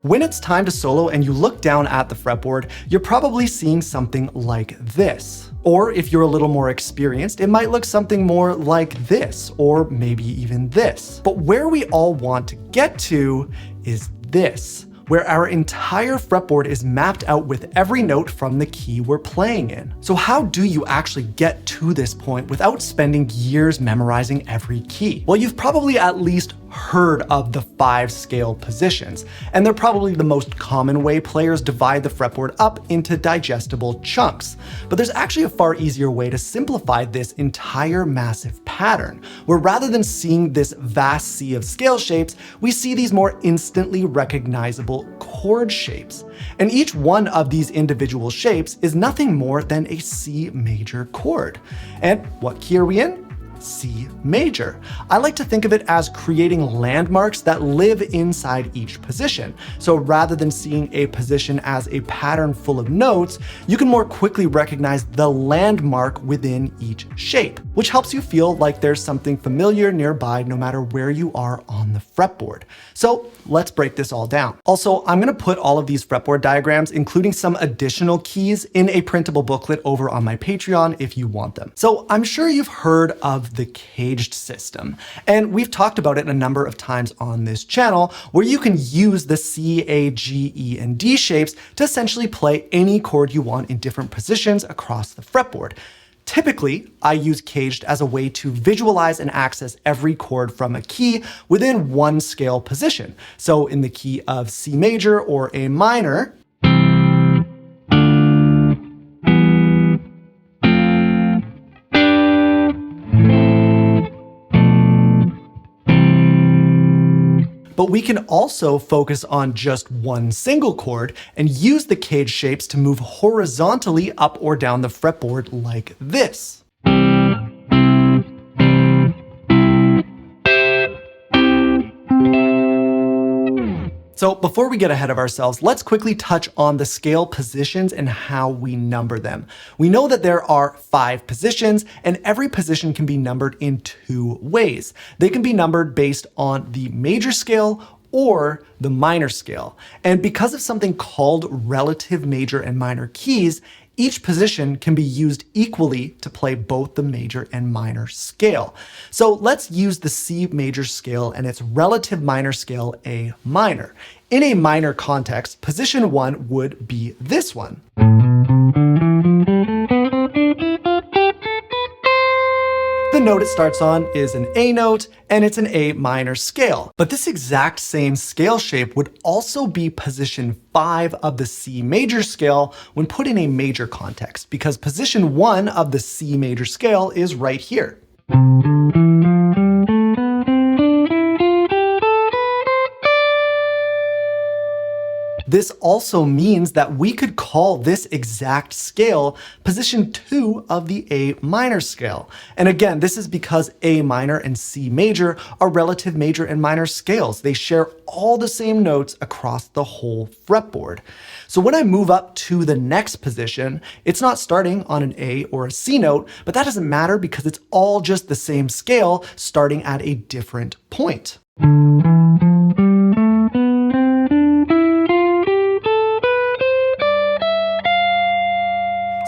When it's time to solo and you look down at the fretboard, you're probably seeing something like this. Or if you're a little more experienced, it might look something more like this, or maybe even this. But where we all want to get to is this, where our entire fretboard is mapped out with every note from the key we're playing in. So how do you actually get to this point without spending years memorizing every key? Well, you've probably at least heard of the 5 scale positions, and they're probably the most common way players divide the fretboard up into digestible chunks. But there's actually a far easier way to simplify this entire massive pattern, where rather than seeing this vast sea of scale shapes, we see these more instantly recognizable chord shapes. And each one of these individual shapes is nothing more than a C major chord. And what key are we in? C major. I like to think of it as creating landmarks that live inside each position. So rather than seeing a position as a pattern full of notes, you can more quickly recognize the landmark within each shape, which helps you feel like there's something familiar nearby no matter where you are on the fretboard. So let's break this all down. Also, I'm going to put all of these fretboard diagrams, including some additional keys, in a printable booklet over on my Patreon if you want them. So I'm sure you've heard of the caged system, and we've talked about it a number of times on this channel, where you can use the C, A, G, E, and D shapes to essentially play any chord you want in different positions across the fretboard. Typically, I use caged as a way to visualize and access every chord from a key within one scale position. So in the key of C major or A minor, but we can also focus on just one single chord and use the cage shapes to move horizontally up or down the fretboard like this. So before we get ahead of ourselves, let's quickly touch on the scale positions and how we number them. We know that there are 5 positions, and every position can be numbered in 2 ways. They can be numbered based on the major scale or the minor scale. And because of something called relative major and minor keys, each position can be used equally to play both the major and minor scale. So let's use the C major scale and its relative minor scale A minor. In a minor context, position 1 would be this one. The note it starts on is an A note, and it's an A minor scale. But this exact same scale shape would also be position 5 of the C major scale when put in a major context, because position 1 of the C major scale is right here. This also means that we could call this exact scale position 2 of the A minor scale. And again, this is because A minor and C major are relative major and minor scales. They share all the same notes across the whole fretboard. So when I move up to the next position, it's not starting on an A or a C note, but that doesn't matter because it's all just the same scale starting at a different point.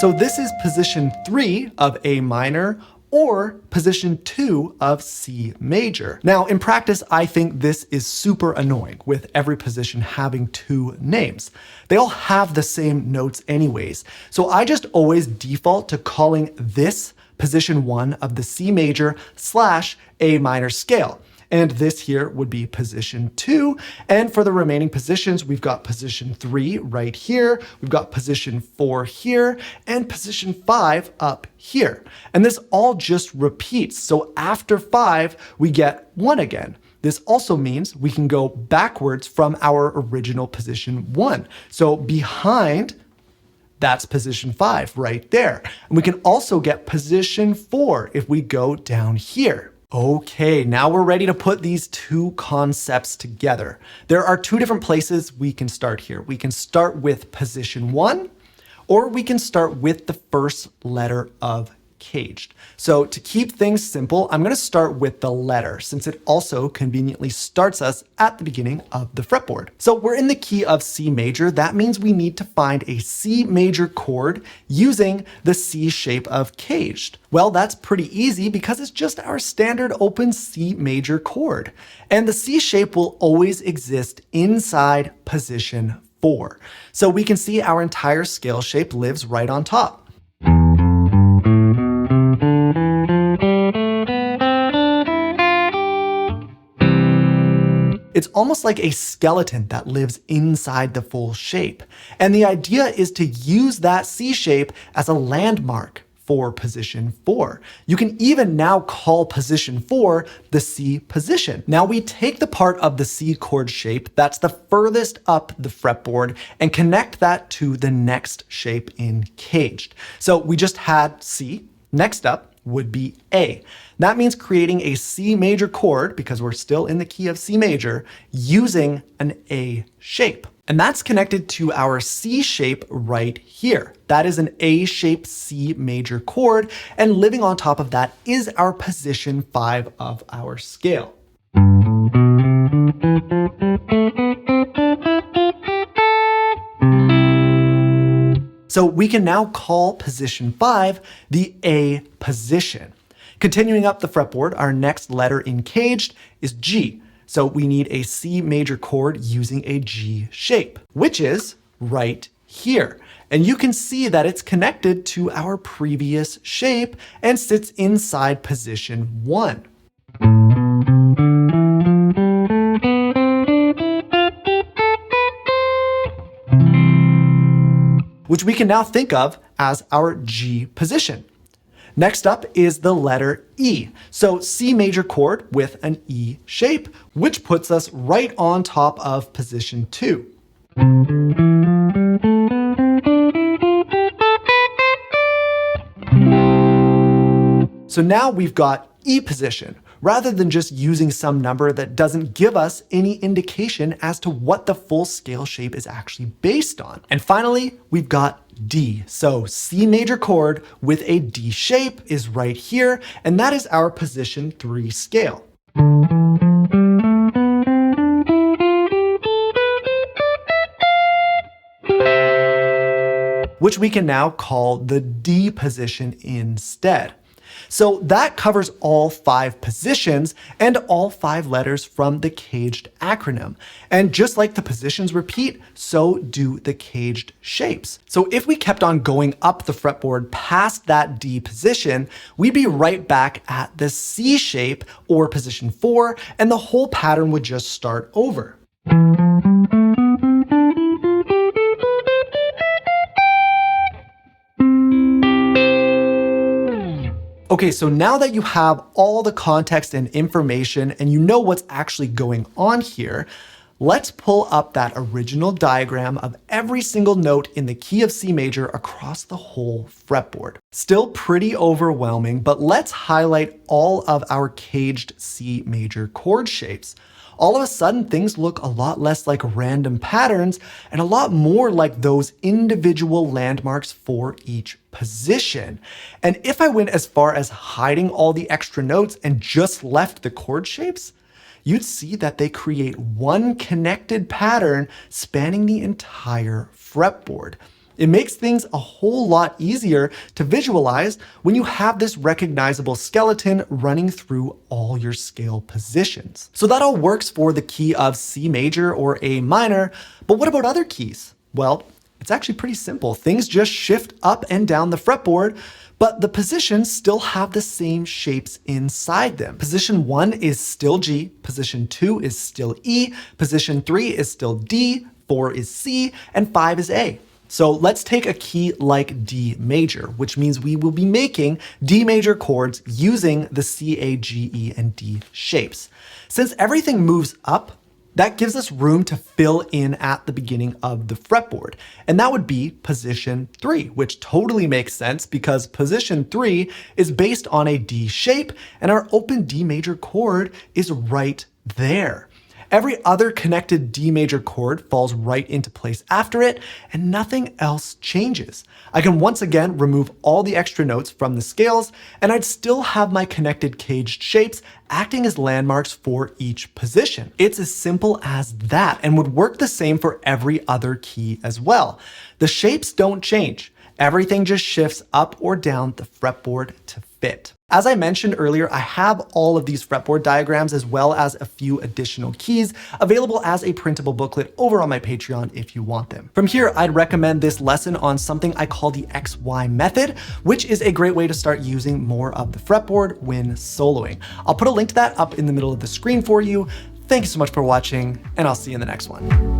So this is position 3 of A minor or position 2 of C major. Now, in practice, I think this is super annoying with every position having 2 names. They all have the same notes anyways. So I just always default to calling this position 1 of the C major / A minor scale. And this here would be position 2. And for the remaining positions, we've got position 3 right here, we've got position 4 here, and position 5 up here. And this all just repeats. So after 5, we get 1 again. This also means we can go backwards from our original position 1. So behind, that's position 5 right there. And we can also get position 4 if we go down here. Okay, now we're ready to put these 2 concepts together. There are 2 different places we can start here. We can start with position 1, or we can start with the first letter of caged. So to keep things simple, I'm going to start with the letter, since it also conveniently starts us at the beginning of the fretboard. So we're in the key of C major. That means we need to find a C major chord using the C shape of caged. Well, that's pretty easy because it's just our standard open C major chord. And the C shape will always exist inside position 4. So we can see our entire scale shape lives right on top. It's almost like a skeleton that lives inside the full shape. And the idea is to use that C shape as a landmark for position 4. You can even now call position 4 the C position. Now we take the part of the C chord shape that's the furthest up the fretboard and connect that to the next shape in caged. So we just had C. Next up would be A. That means creating a C major chord, because we're still in the key of C major, using an A shape. And that's connected to our C shape right here. That is an A-shaped C major chord, and living on top of that is our position 5 of our scale. So we can now call position 5 the A position. Continuing up the fretboard, our next letter in caged is G. So we need a C major chord using a G shape, which is right here. And you can see that it's connected to our previous shape and sits inside position 1. Which we can now think of as our G position. Next up is the letter E. So C major chord with an E shape, which puts us right on top of position 2. So now we've got E position, rather than just using some number that doesn't give us any indication as to what the full scale shape is actually based on. And finally, we've got D. So C major chord with a D shape is right here, and that is our position 3 scale. Which we can now call the D position instead. So that covers all 5 positions and all 5 letters from the caged acronym. And just like the positions repeat, so do the caged shapes. So if we kept on going up the fretboard past that D position, we'd be right back at the C shape or position 4, and the whole pattern would just start over. Okay, so now that you have all the context and information and you know what's actually going on here, let's pull up that original diagram of every single note in the key of C major across the whole fretboard. Still pretty overwhelming, but let's highlight all of our caged C major chord shapes. All of a sudden, things look a lot less like random patterns and a lot more like those individual landmarks for each position. And if I went as far as hiding all the extra notes and just left the chord shapes, you'd see that they create one connected pattern spanning the entire fretboard. It makes things a whole lot easier to visualize when you have this recognizable skeleton running through all your scale positions. So that all works for the key of C major or A minor, but what about other keys? Well, it's actually pretty simple. Things just shift up and down the fretboard, but the positions still have the same shapes inside them. Position 1 is still G, position 2 is still E, position 3 is still D, 4 is C, and 5 is A. So let's take a key like D major, which means we will be making D major chords using the C, A, G, E, and D shapes. Since everything moves up, that gives us room to fill in at the beginning of the fretboard. And that would be position 3, which totally makes sense because position 3 is based on a D shape and our open D major chord is right there. Every other connected D major chord falls right into place after it, and nothing else changes. I can once again remove all the extra notes from the scales, and I'd still have my connected caged shapes acting as landmarks for each position. It's as simple as that, and would work the same for every other key as well. The shapes don't change. Everything just shifts up or down the fretboard to fit. As I mentioned earlier, I have all of these fretboard diagrams as well as a few additional keys available as a printable booklet over on my Patreon if you want them. From here, I'd recommend this lesson on something I call the XY method, which is a great way to start using more of the fretboard when soloing. I'll put a link to that up in the middle of the screen for you. Thank you so much for watching, and I'll see you in the next one.